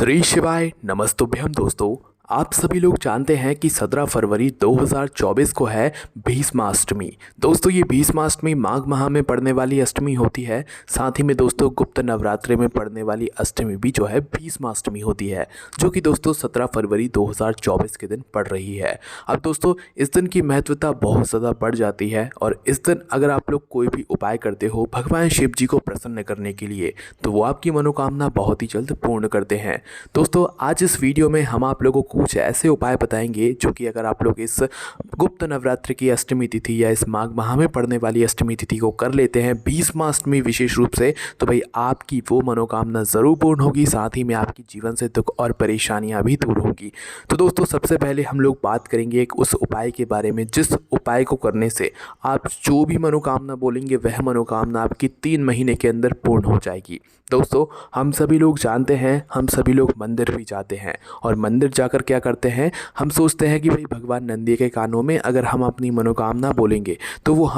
श्री शिवाय नमस्तुभ्यम दोस्तों। आप सभी लोग जानते हैं कि 17 फरवरी 2024 को है भीष्माष्टमी। दोस्तों ये भीष्माष्टमी माघ माह में पड़ने वाली अष्टमी होती है। साथ ही में दोस्तों गुप्त नवरात्रि में पड़ने वाली अष्टमी भी जो है भीष्माष्टमी होती है, जो कि दोस्तों 17 फरवरी 2024 के दिन पड़ रही है। अब दोस्तों इस दिन की महत्वता बहुत ज़्यादा बढ़ जाती है और इस दिन अगर आप लोग कोई भी उपाय करते हो भगवान शिव जी को प्रसन्न करने के लिए, तो वो आपकी मनोकामना बहुत ही जल्द पूर्ण करते हैं। दोस्तों आज इस वीडियो में हम आप लोगों को कुछ ऐसे उपाय बताएंगे जो कि अगर आप लोग इस गुप्त नवरात्रि की अष्टमी तिथि या इस माघ माह में पड़ने वाली अष्टमी तिथि को कर लेते हैं भीष्माष्टमी विशेष रूप से, तो भाई आपकी वो मनोकामना ज़रूर पूर्ण होगी। साथ ही में आपकी जीवन से दुख और परेशानियां भी दूर होंगी। तो दोस्तों सबसे पहले हम लोग बात करेंगे एक उस उपाय के बारे में जिस उपाय को करने से आप जो भी मनोकामना बोलेंगे वह मनोकामना आपकी 3 महीने के अंदर पूर्ण हो जाएगी। दोस्तों हम सभी लोग जानते हैं, हम सभी लोग मंदिर भी जाते हैं और मंदिर जाकर क्या करते हैं, हम सोचते हैं कि भाई भगवान नंदी के कानों में अगर हम अपनी मनोकामना बोलेंगे तो वो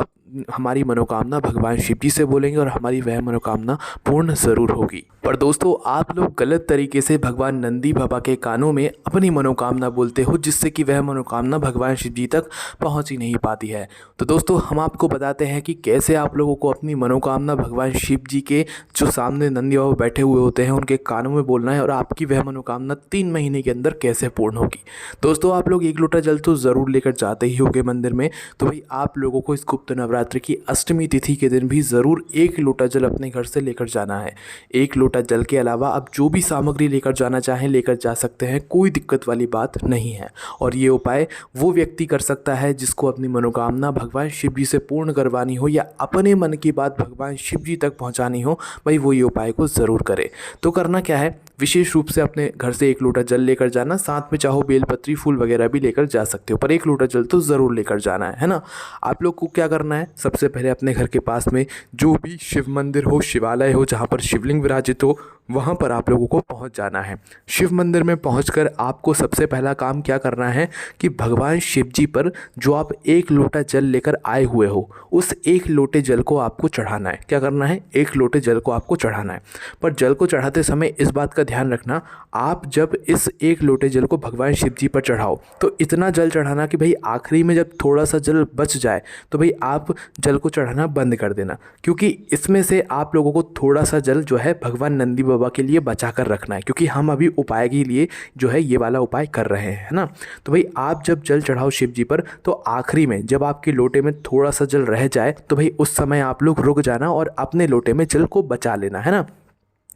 हमारी मनोकामना भगवान शिव जी से बोलेंगे और हमारी वह मनोकामना पूर्ण ज़रूर होगी। पर दोस्तों आप लोग गलत तरीके से भगवान नंदी बाबा के कानों में अपनी मनोकामना बोलते हो, जिससे कि वह मनोकामना भगवान शिव जी तक पहुंच ही नहीं पाती है। तो दोस्तों हम आपको बताते हैं कि कैसे आप लोगों को अपनी मनोकामना भगवान शिव जी के जो सामने नंदी बाबा बैठे हुए होते हैं उनके कानों में बोलना है और आपकी वह मनोकामना 3 महीने के अंदर कैसे पूर्ण होगी। दोस्तों आप लोग 1 लोटा जल तो ज़रूर लेकर जाते ही होंगे मंदिर में, तो भाई आप लोगों को इस गुप्त नवरात्रि की अष्टमी तिथि के दिन भी ज़रूर 1 लोटा जल अपने घर से लेकर जाना है। 1 लोटा जल के अलावा आप जो भी सामग्री लेकर जाना चाहें लेकर जा सकते हैं, कोई दिक्कत वाली बात नहीं है। और ये उपाय वो व्यक्ति कर सकता है जिसको अपनी मनोकामना भगवान शिव जी से पूर्ण करवानी हो या अपने मन की बात भगवान शिव जी तक पहुंचानी हो, भाई वो ये उपाय को ज़रूर करे। तो करना क्या है, विशेष रूप से अपने घर से 1 लोटा जल लेकर जाना, साथ में चाहो बेलपत्री फूल वगैरह भी लेकर जा सकते हो, पर 1 लोटा जल तो ज़रूर लेकर जाना है ना। आप लोग को क्या करना है, सबसे पहले अपने घर के पास में जो भी शिव मंदिर हो, शिवालय हो, जहाँ पर शिवलिंग विराजित हो, वहाँ पर आप लोगों को पहुँच जाना है। शिव मंदिर में पहुँचकर आपको सबसे पहला काम क्या करना है कि भगवान शिव जी पर जो आप 1 लोटा जल लेकर आए हुए हो उस 1 लोटे जल को आपको चढ़ाना है। क्या करना है, 1 लोटे जल को आपको चढ़ाना है। पर जल को चढ़ाते समय इस बात का ध्यान रखना, आप जब इस 1 लोटे जल को भगवान शिव जी पर चढ़ाओ तो इतना जल चढ़ाना कि भाई आखिरी में जब थोड़ा सा जल बच जाए तो भाई आप जल को चढ़ाना बंद कर देना, क्योंकि इसमें से आप लोगों को थोड़ा सा जल जो है भगवान नंदी बाबा के लिए बचा कर रखना है, क्योंकि हम अभी उपाय के लिए जो है ये वाला उपाय कर रहे हैं, है ना। तो भाई आप जब जल चढ़ाओ शिव जी पर तो आखिरी में जब आपके लोटे में थोड़ा सा जल रह जाए तो भाई उस समय आप लोग रुक जाना और अपने लोटे में जल को बचा लेना, है ना।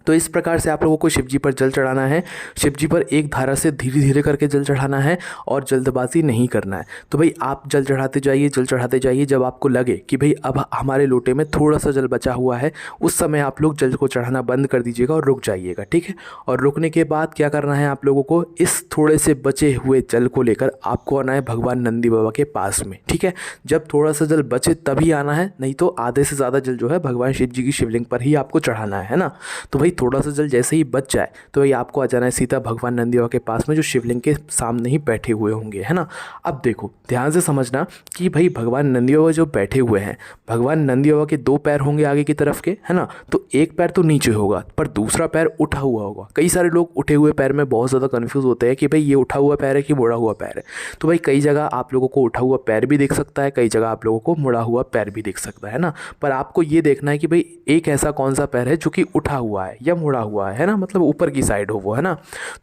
तो इस प्रकार से आप लोगों को शिव जी पर जल चढ़ाना है। शिव जी पर एक धारा से धीरे धीरे करके जल चढ़ाना है और जल्दबाजी नहीं करना है। तो भाई आप जल चढ़ाते जाइए, जल चढ़ाते जाइए। जब आपको लगे कि भाई अब हमारे लोटे में थोड़ा सा जल बचा हुआ है, उस समय आप लोग जल को चढ़ाना बंद कर दीजिएगा और रुक जाइएगा, ठीक है। और रुकने के बाद क्या करना है, आप लोगों को इस थोड़े से बचे हुए जल को लेकर आपको आना है भगवान नंदी बाबा के पास में, ठीक है। जब थोड़ा सा जल बचे तभी आना है, नहीं तो आधे से ज़्यादा जल जो है भगवान शिव जी की शिवलिंग पर ही आपको चढ़ाना है ना। तो भाई थोड़ा सा जल जैसे ही बच जाए तो भाई आपको आ जाना है सीधा भगवान नंदी बाबा के पास में जो शिवलिंग के सामने ही बैठे हुए होंगे, है ना। अब देखो ध्यान से समझना कि भाई भगवान नंदी बाबा जो बैठे हुए हैं, भगवान नंदी बाबा के 2 पैर होंगे आगे की तरफ के, है ना। तो एक पैर तो नीचे होगा पर दूसरा पैर उठा हुआ होगा। कई सारे लोग उठे हुए पैर में बहुत ज़्यादा कन्फ्यूज़ होते हैं कि भाई ये उठा हुआ पैर है कि मुड़ा हुआ पैर है। तो भाई कई जगह आप लोगों को उठा हुआ पैर भी दिख सकता है, कई जगह आप लोगों को मुड़ा हुआ पैर भी दिख सकता है ना। पर आपको ये देखना है कि भाई एक ऐसा कौन सा पैर है जो कि उठा हुआ है या मुड़ा हुआ है ना, मतलब ऊपर की साइड हो वो, है ना।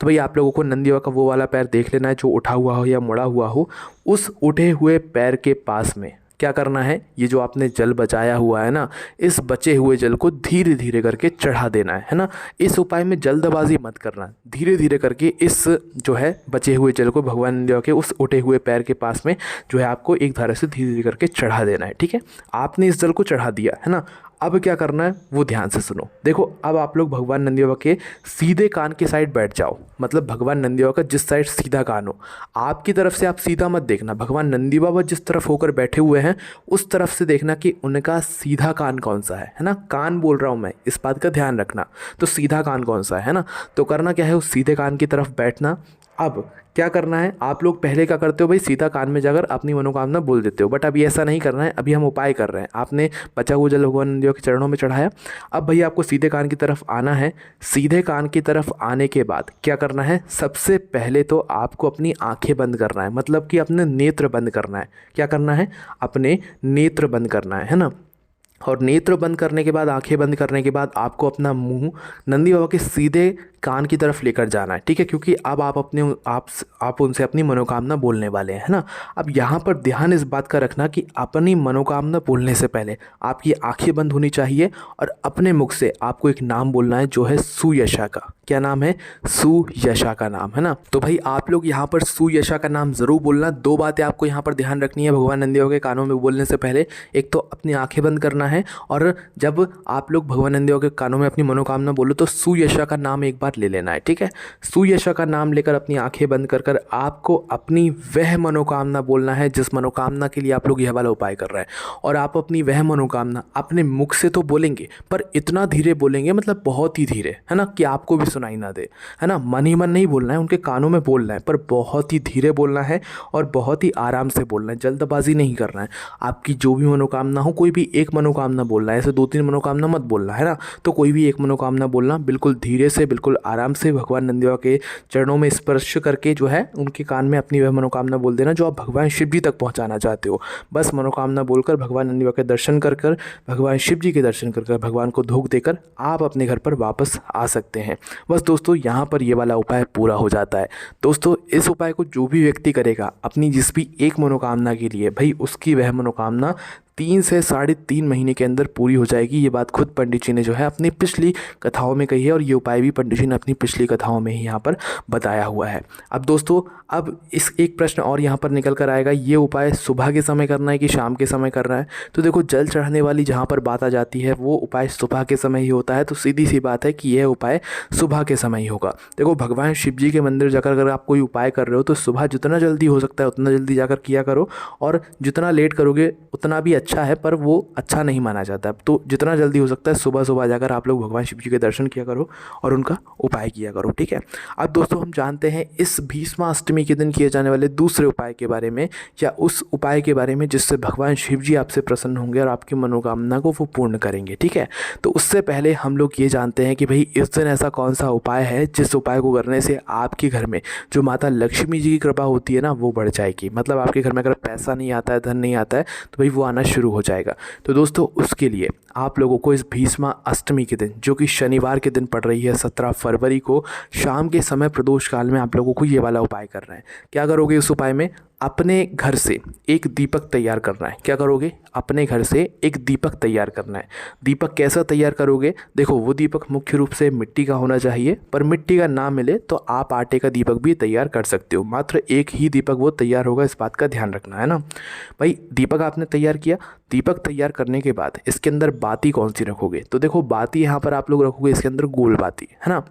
तो भाई आप लोगों को नंदी बाबा का वो वाला पैर देख लेना है जो उठा हुआ हो या मुड़ा हुआ हो। उस उठे हुए पैर के पास में क्या करना है, ये जो आपने जल बचाया हुआ है ना, इस बचे हुए जल को धीरे धीरे करके चढ़ा देना है ना। इस उपाय में जल्दबाजी मत करना, धीरे धीरे करके इस जो है बचे हुए जल को भगवान नंदी बाबा के उस उठे हुए पैर के पास में जो है आपको एक धारा से धीरे धीरे करके चढ़ा देना है, ठीक है। आपने इस जल को चढ़ा दिया, है ना। अब क्या करना है वो ध्यान से सुनो। देखो अब आप लोग भगवान नंदी बाबा के सीधे कान की साइड बैठ जाओ, मतलब भगवान नंदी बाबा का जिस साइड सीधा कान हो, आपकी तरफ से आप सीधा मत देखना। भगवान नंदी बाबा जिस तरफ होकर बैठे हुए हैं उस तरफ से देखना कि उनका सीधा कान कौन सा है ना। कान बोल रहा हूँ मैं, इस बात का ध्यान रखना। तो सीधा कान कौन सा है ना। तो करना क्या है, उस सीधे कान की तरफ बैठना। अब क्या करना है, आप लोग पहले क्या करते हो भाई, सीधा कान में जाकर अपनी मनोकामना बोल देते हो, बट अभी ऐसा नहीं करना है। अभी हम उपाय कर रहे हैं। आपने बचा हुआ जल भगवान नंदीबाबा के चरणों में चढ़ाया। अब भैया आपको सीधे कान की तरफ आना है। सीधे कान की तरफ आने के बाद क्या करना है, सबसे पहले तो आपको अपनी आंखें बंद करना है, मतलब कि अपने नेत्र बंद करना है। क्या करना है, अपने नेत्र बंद करना है ना। और नेत्र बंद करने के बाद, आंखें बंद करने के बाद आपको अपना मुंह नंदी बाबा के सीधे कान की तरफ लेकर जाना है, ठीक है, क्योंकि अब आप अपने आप उनसे अपनी मनोकामना बोलने वाले हैं, है ना। अब यहाँ पर ध्यान इस बात का रखना कि अपनी मनोकामना बोलने से पहले आपकी आंखें बंद होनी चाहिए और अपने मुख से आपको एक नाम बोलना है जो है सुयशा का। क्या नाम है, सुयशा का नाम, है ना। तो भाई आप लोग यहाँ पर सुयशा का नाम ज़रूर बोलना। दो बातें आपको यहाँ पर ध्यान रखनी है भगवान नंदी बाबा के कानों में बोलने से पहले। एक तो अपनी आंखें बंद करना है, और जब आप लोग भगवान नंदी बाबा के कानों में अपनी मनोकामना बोलो तो सुयशा का नाम एक बार ले लेना है, ठीक है। सुयशा का नाम लेकर अपनी आंखें बंद कर कर आपको अपनी वह मनोकामना बोलना है जिस मनोकामना के लिए आप लोग यह वाला उपाय कर रहे हैं। और आप अपनी वह मनोकामना अपने मुख से तो बोलेंगे, पर इतना धीरे बोलेंगे, मतलब बहुत ही धीरे, है ना, कि आपको भी सुनाई ना दे, है ना। मन ही मन नहीं बोलना है, उनके कानों में बोलना है, पर बहुत ही धीरे बोलना है और बहुत ही आराम से बोलना है, जल्दबाजी नहीं करना है। आपकी जो भी मनोकामना हो, कोई भी एक मनोकामना बोलना है, ऐसे दो तीन मनोकामना मत बोलना, है ना। तो कोई भी एक मनोकामना बोलना, बिल्कुल धीरे से, बिल्कुल आराम से भगवान नंदी बाबा के चरणों में स्पर्श करके जो है उनके कान में अपनी वह मनोकामना बोल देना जो आप भगवान शिव जी तक पहुंचाना चाहते हो। बस मनोकामना बोलकर भगवान नंदी बाबा के दर्शन कर कर, भगवान शिव जी के दर्शन कर कर, भगवान को धूप देकर आप अपने घर पर वापस आ सकते हैं। बस दोस्तों यहाँ पर ये वाला उपाय पूरा हो जाता है। दोस्तों इस उपाय को जो भी व्यक्ति करेगा अपनी जिस भी एक मनोकामना के लिए, भाई उसकी वह मनोकामना 3 से 3.5 महीने के अंदर पूरी हो जाएगी। ये बात खुद पंडित जी ने जो है अपनी पिछली कथाओं में कही है, और ये उपाय भी पंडित जी ने अपनी पिछली कथाओं में ही यहाँ पर बताया हुआ है। अब दोस्तों अब इस एक प्रश्न और यहाँ पर निकल कर आएगा, ये उपाय सुबह के समय करना है कि शाम के समय करना है। तो देखो जल चढ़ाने वाली जहाँ पर बात आ जाती है वो उपाय सुबह के समय ही होता है, तो सीधी सी बात है कि यह उपाय सुबह के समय ही होगा। देखो भगवान शिव जी के मंदिर जाकर अगर आप कोई उपाय कर रहे हो तो सुबह जितना जल्दी हो सकता है उतना जल्दी जाकर किया करो, और जितना लेट करोगे उतना भी अच्छा है, पर वो अच्छा नहीं माना जाता। तो जितना जल्दी हो सकता है सुबह सुबह जाकर आप लोग भगवान शिव जी के दर्शन किया करो और उनका उपाय किया करो, ठीक है। अब दोस्तों हम जानते हैं इस भीष्माष्टमी के दिन किए जाने वाले दूसरे उपाय के बारे में, या उस उपाय के बारे में जिससे भगवान शिव जी आपसे प्रसन्न होंगे और आपकी मनोकामना को वो पूर्ण करेंगे, ठीक है। तो उससे पहले हम लोग ये जानते हैं कि भाई इस दिन ऐसा कौन सा उपाय है जिस उपाय को करने से आपके घर में जो माता लक्ष्मी जी की कृपा होती है ना वो बढ़ जाएगी। मतलब आपके घर में अगर पैसा नहीं आता है, धन नहीं आता है, तो भाई वो आना शुरू हो जाएगा। तो दोस्तों उसके लिए आप लोगों को इस भीष्मा अष्टमी के दिन, जो कि शनिवार के दिन पड़ रही है 17 फरवरी को, शाम के समय प्रदोष काल में आप लोगों को ये वाला उपाय करना है। क्या करोगे उस उपाय में, अपने घर से एक दीपक तैयार करना है। क्या करोगे, अपने घर से एक दीपक तैयार करना है। दीपक कैसा तैयार करोगे, देखो वो दीपक मुख्य रूप से मिट्टी का होना चाहिए, पर मिट्टी का ना मिले तो आप आटे का दीपक भी तैयार कर सकते हो। मात्र एक ही दीपक वो तैयार होगा, इस बात का ध्यान रखना है ना भाई। दीपक आपने तैयार किया, दीपक तैयार करने के बाद इसके अंदर बाती कौन सी रखोगे, तो देखो बाती यहाँ पर आप लोग रखोगे इसके अंदर गोल बाती, है ना।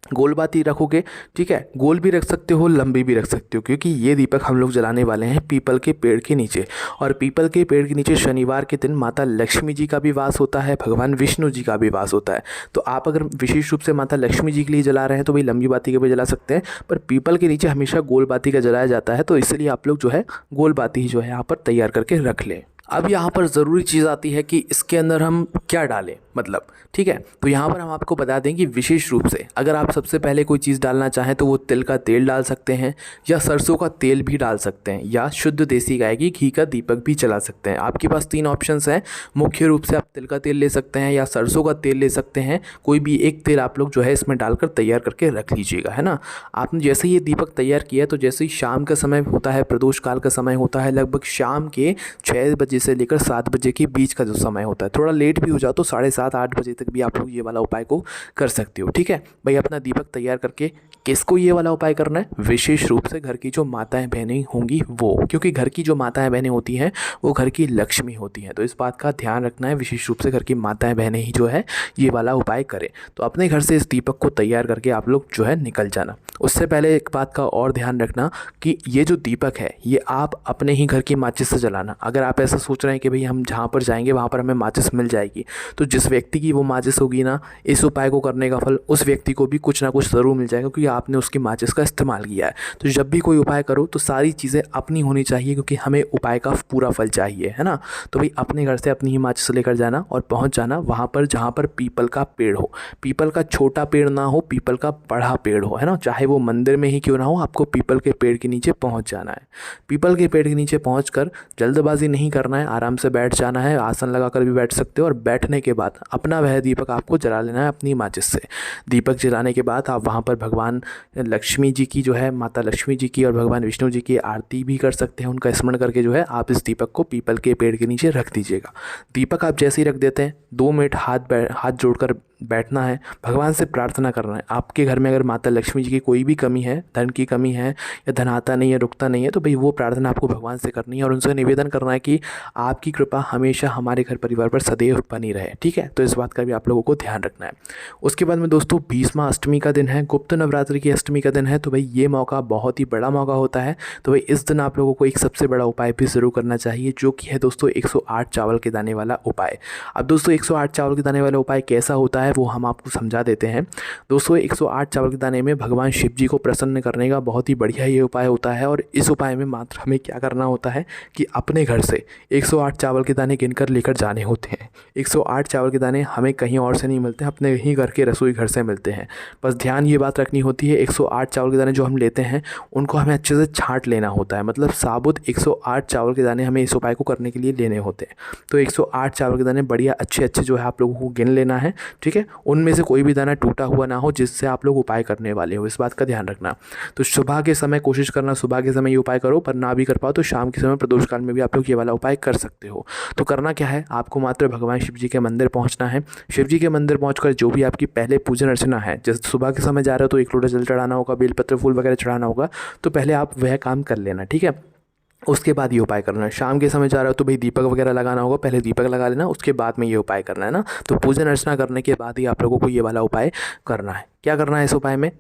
गोल बाती रखोगे, ठीक है। गोल भी रख सकते हो, लंबी भी रख सकते हो, क्योंकि ये दीपक हम लोग जलाने वाले हैं पीपल के पेड़ के नीचे। और पीपल के पेड़ के नीचे शनिवार के दिन माता लक्ष्मी जी का भी वास होता है, भगवान विष्णु जी का भी वास होता है। तो आप अगर विशेष रूप से माता लक्ष्मी जी के लिए जला रहे हैं तो भाई लंबी बाती के भी जला सकते हैं, पर पीपल के नीचे हमेशा गोल बाती का जलाया जाता है, तो इसलिए आप लोग जो है गोल बाती ही जो है यहाँ पर तैयार करके रख लें। अब यहाँ पर ज़रूरी चीज़ आती है कि इसके अंदर हम क्या डालें, मतलब ठीक है। तो यहाँ पर हम आपको बता दें कि विशेष रूप से अगर आप सबसे पहले कोई चीज़ डालना चाहें तो वो तिल का तेल डाल सकते हैं, या सरसों का तेल भी डाल सकते हैं, या शुद्ध देसी गाय की घी का दीपक भी जला सकते हैं। आपके पास 3 ऑप्शंस हैं। मुख्य रूप से आप तिल का तेल ले सकते हैं या सरसों का तेल ले सकते हैं। कोई भी एक तेल आप लोग जो है इसमें डालकर तैयार करके रख लीजिएगा, है ना। आपने जैसे ही ये दीपक तैयार किया तो जैसे ही शाम का समय होता है, प्रदोष काल का समय होता है, लगभग शाम के 6 बजे से लेकर 7 बजे के बीच का जो समय होता है, थोड़ा लेट भी हो जाओ तो 7:30-8 बजे तक भी आप लोग ये वाला उपाय को कर सकते हो, ठीक है भाई। अपना दीपक तैयार करके किसको ये वाला उपाय करना है, विशेष रूप से घर की जो माताएं बहनें होंगी वो, क्योंकि घर की जो माताएं बहनें होती हैं वो घर की लक्ष्मी होती हैं। तो इस बात का ध्यान रखना है, विशेष रूप से घर की माताएं बहनें ही जो है ये वाला उपाय करें। तो अपने घर से इस दीपक को तैयार करके आप लोग जो है निकल जाना। उससे पहले एक बात का और ध्यान रखना कि ये जो दीपक है ये आप अपने ही घर की माचिस से जलाना। अगर आप ऐसा सोच रहे हैं कि भाई हम जहाँ पर जाएंगे वहाँ पर हमें माचिस मिल जाएगी, तो जिस व्यक्ति की वो माचिस होगी ना, इस उपाय को करने का फल उस व्यक्ति को भी कुछ ना कुछ ज़रूर मिल जाएगा, क्योंकि आपने उसकी माचिस का इस्तेमाल किया है। तो जब भी कोई उपाय करो तो सारी चीज़ें अपनी होनी चाहिए, क्योंकि हमें उपाय का पूरा फल चाहिए, है ना। तो भाई अपने घर से अपनी ही माचिस लेकर जाना और पहुँच जाना वहाँ पर जहाँ पर पीपल का पेड़ हो। पीपल का छोटा पेड़ ना हो, पीपल का बड़ा पेड़ हो, है ना, चाहे वो मंदिर में ही क्यों ना हो, आपको पीपल के पेड़ के नीचे पहुँच जाना है। पीपल के पेड़ के नीचे पहुँचकर जल्दबाजी नहीं करना है, आराम से बैठ जाना है, आसन लगाकर भी बैठ सकते हो। और बैठने के बाद अपना वह दीपक आपको जला लेना है अपनी माचिस से। दीपक जलाने के बाद आप वहाँ पर भगवान लक्ष्मी जी की जो है, माता लक्ष्मी जी की और भगवान विष्णु जी की आरती भी कर सकते हैं। उनका स्मरण करके जो है आप इस दीपक को पीपल के पेड़ के नीचे रख दीजिएगा। दीपक आप जैसे ही रख देते हैं 2 मिनट हाथ जोड़कर बैठना है, भगवान से प्रार्थना करना है। आपके घर में अगर माता लक्ष्मी जी की कोई भी कमी है, धन की कमी है या धन आता नहीं है, रुकता नहीं है, तो भाई वो प्रार्थना आपको भगवान से करनी है और उनसे निवेदन करना है कि आपकी कृपा हमेशा हमारे घर परिवार पर सदैव बनी रहे। ठीक है, तो इस बात का भी आप लोगों को ध्यान रखना है। उसके बाद में दोस्तों भीष्मा अष्टमी का दिन है, गुप्त नवरात्रि की अष्टमी का दिन है। तो भाई ये मौका बहुत ही बड़ा मौका होता है। तो भाई इस दिन आप लोगों को एक सबसे बड़ा उपाय भी ज़रूर करना चाहिए, जो कि है दोस्तों 108 चावल के दाने वाला उपाय। अब दोस्तों 108 चावल के दाने वाला उपाय कैसा होता है वो हम आपको समझा देते हैं। दोस्तों 108 चावल के दाने में भगवान शिव जी को प्रसन्न करने का बहुत ही बढ़िया ये उपाय होता है। और इस उपाय में मात्र हमें क्या करना होता है कि अपने घर से 108 चावल के दाने गिनकर लेकर जाने होते हैं। 108 चावल के दाने हमें कहीं और से नहीं मिलते, अपने ही घर के रसोई घर से मिलते हैं। बस ध्यान ये बात रखनी होती है, 108 चावल के दाने जो हम लेते हैं उनको हमें अच्छे से छाँट लेना होता है। मतलब साबुत 108 चावल के दाने हमें इस उपाय को करने के लिए लेने होते हैं। तो 108 चावल के दाने बढ़िया अच्छे अच्छे जो है आप लोगों को गिन लेना है। ठीक है, उनमें से कोई भी दाना टूटा हुआ ना हो जिससे आप लोग उपाय करने वाले हो, इस बात का ध्यान रखना। तो सुबह के समय कोशिश करना सुबह के समय ये उपाय करो, पर ना भी कर पाओ तो शाम के समय प्रदोष काल में भी आप लोग ये वाला उपाय कर सकते हो। तो करना क्या है, आपको मात्र भगवान शिव जी के मंदिर पहुंचना है। शिव जी के मंदिर पहुंचकर जो भी आपकी पहले पूजन अर्चना है, जैसे सुबह के समय जा रहे हो तो 1 लोटा जल चढ़ाना होगा, बेलपत्र फूल वगैरह चढ़ाना होगा, तो पहले आप वह काम कर लेना। ठीक है, उसके बाद ये उपाय करना है। शाम के समय जा रहे हो तो भाई दीपक वगैरह लगाना होगा, पहले दीपक लगा लेना, उसके बाद में ये उपाय करना है ना। तो पूजन अर्चना करने के बाद ही आप लोगों को ये वाला उपाय करना है। क्या करना है इस उपाय में,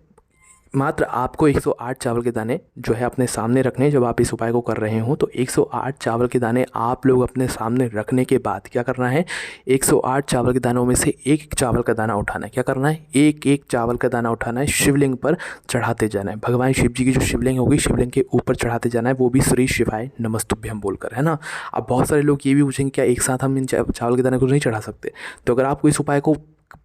मात्र आपको 108 चावल के दाने जो है अपने सामने रखने। जब आप इस उपाय को कर रहे हो तो 108 चावल के दाने आप लोग अपने सामने रखने के बाद क्या करना है, 108 चावल के दानों में से एक एक चावल का दाना उठाना है। क्या करना है, एक एक चावल का दाना उठाना है, शिवलिंग पर चढ़ाते जाना है। भगवान शिव जी की जो शिवलिंग होगी शिवलिंग के ऊपर चढ़ाते जाना है, वो भी श्री शिवाय नमस्तुभ्यम बोलकर, है ना। अब बहुत सारे लोग ये भी पूछेंगे क्या एक साथ हम इन चावल के दाने को नहीं चढ़ा सकते। तो अगर आपको इस उपाय को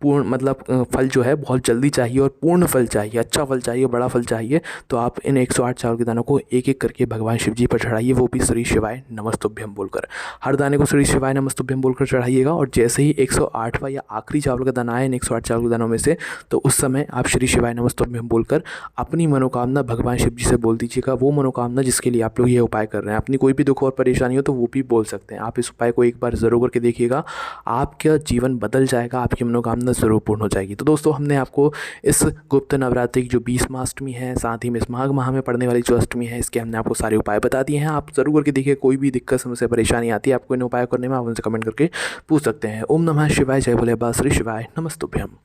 पूर्ण मतलब फल जो है बहुत जल्दी चाहिए और पूर्ण फल चाहिए, अच्छा फल चाहिए, बड़ा फल चाहिए, तो आप इन 108 चावल के दानों को एक एक करके भगवान शिव जी पर चढ़ाइए, वो भी श्री शिवाय नमस्तुभ्यम बोलकर। हर दाने को श्री शिवाय नमस्तुभ्यम बोलकर चढ़ाइएगा। और जैसे ही 108वां या आखिरी चावल का दाना है इन 108 चावल के दानों में से, तो उस समय आप श्री शिवाय नमस्तुभ्यम बोलकर अपनी मनोकामना भगवान शिव जी से बोल दीजिएगा। वो मनोकामना जिसके लिए आप लोग ये उपाय कर रहे हैं, अपनी कोई भी दुख और परेशानी हो तो वो भी बोल सकते हैं। आप इस उपाय को एक बार ज़रूर करके देखिएगा, आपका जीवन बदल जाएगा, आपकी मनोकामना ज़रूर पूर्ण हो जाएगी। तो दोस्तों हमने आपको इस गुप्त नवरात्रि की जो भीष्मा अष्टमी है, साथ ही में इस माघ माह में पड़ने वाली जो अष्टमी है, इसके हमने आपको सारे उपाय बता दिए हैं। आप ज़रूर करके देखिए, कोई भी दिक्कत समस्या परेशानी आती है आपको इन उपाय करने में, आप उनसे कमेंट करके पूछ सकते हैं। ओम नमः शिवाय, जय भोले बाबा, श्री शिवाय नमस्तुभ्यम।